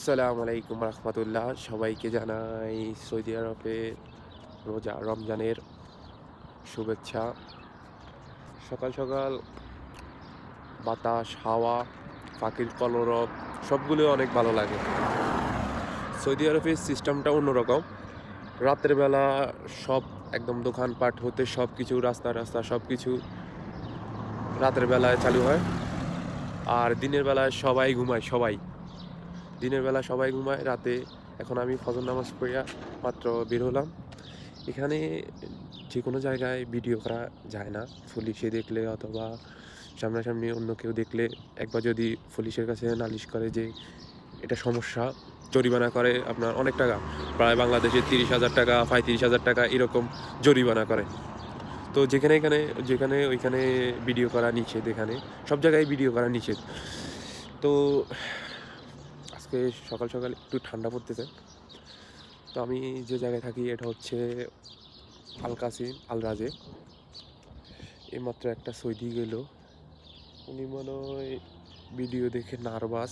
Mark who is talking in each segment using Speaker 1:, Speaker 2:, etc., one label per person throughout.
Speaker 1: আসসালামু আলাইকুম রহমতুল্লাহ। সবাইকে জানাই সৌদি আরবে রোজা রমজানের শুভেচ্ছা। সকাল সকাল বাতাস, হাওয়া, পাখির কলরব সবগুলো অনেক ভালো লাগে। সৌদি আরবের সিস্টেমটা অন্যরকম। রাতের বেলা সব একদম দোকানপাট হতে সব কিছু রাস্তা রাস্তা সব কিছু রাতের বেলায় চালু হয়, আর দিনের বেলায় সবাই ঘুমায়। দিনের বেলা সবাই ঘুমায়, রাতে এখন আমি ফজর নামাজ পড়িয়া মাত্র বের হলাম। এখানে যে কোনো জায়গায় ভিডিও করা যায় না। পুলিশে দেখলে অথবা সামনাসামনি অন্য কেউ দেখলে একবার যদি পুলিশের কাছে নালিশ করে যে এটা সমস্যা, জরিমানা করে আপনার অনেক টাকা, প্রায় বাংলাদেশে 30,000 টাকা, 35,000 টাকা এরকম জরিমানা করে। তো যেখানে ওইখানে ভিডিও করা নিষেধ। এখানে সব জায়গায় ভিডিও করা নিষেধ। তো আজকে সকাল সকাল একটু ঠান্ডা পড়তেছে। তো আমি যে জায়গায় থাকি এটা হচ্ছে আল কাসিম আল রাজে। এইমাত্র একটা সৌদি গেল, উনি মনে হয় ভিডিও দেখে নার্ভাস,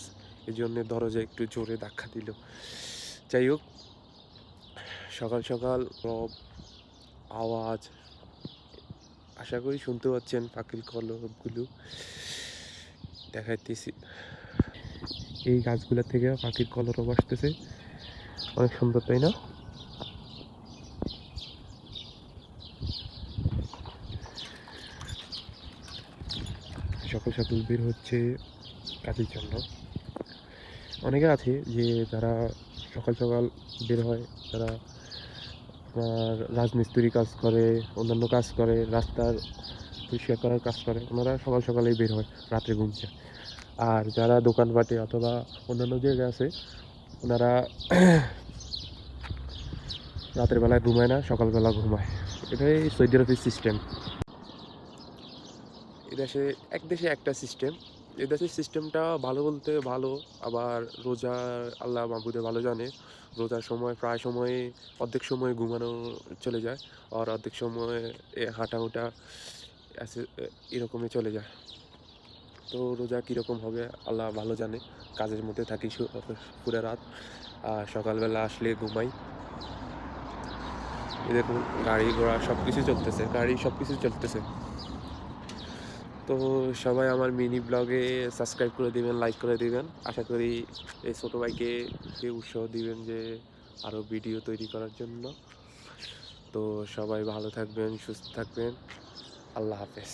Speaker 1: এই জন্য দরজা একটু জোরে ধাক্কা দিল। যাই হোক, সকাল সকাল সব আওয়াজ আশা করি শুনতে পাচ্ছেন, পাখির কলরবগুলো দেখাইতেছি। এই গাছগুলোর থেকে পাখির কলরব আসতেছে, অনেক সুন্দর তাই না? সকাল সকাল বের হচ্ছে কাজের জন্য। অনেকে আছে যে যারা সকাল সকাল বের হয়, যারা আপনার রাজমিস্ত্রি কাজ করে, অন্যান্য কাজ করে, রাস্তার পরিষ্কার করার কাজ করে, ওনারা সকাল সকালেই বের হয়, রাত্রে ঘুমছে। আর যারা দোকানপাটে অথবা অন্যান্য জায়গায় আছে, ওনারা রাতের বেলায় ঘুমায় না, সকালবেলা ঘুমায়। এটাই সৌদি আরবের সিস্টেম। এক দেশে একটা সিস্টেম। এই দেশের সিস্টেমটা ভালো বলতে ভালো, আবার রোজা আল্লাহ মাহবুদে ভালো জানে। রোজার সময় প্রায় সময় অর্ধেক সময় ঘুমানো চলে যায়, আর অর্ধেক সময় হাঁটা হুটা এরকমই চলে যায়। তো রোজা কীরকম হবে আল্লাহ ভালো জানে। কাজের মধ্যে থাকি পুরো রাত, আর সকালবেলা আসলে ঘুমাই। এই দেখুন, গাড়ি ঘোড়া সব কিছু চলতেছে। তো সবাই আমার মিনি ব্লগে সাবস্ক্রাইব করে দিবেন, লাইক করে দিবেন। আশা করি এই ছোটো ভাইকে উৎসাহ দিবেন যে আরও ভিডিও তৈরি করার জন্য। তো সবাই ভালো থাকবেন, সুস্থ থাকবেন। আল্লাহ হাফেজ।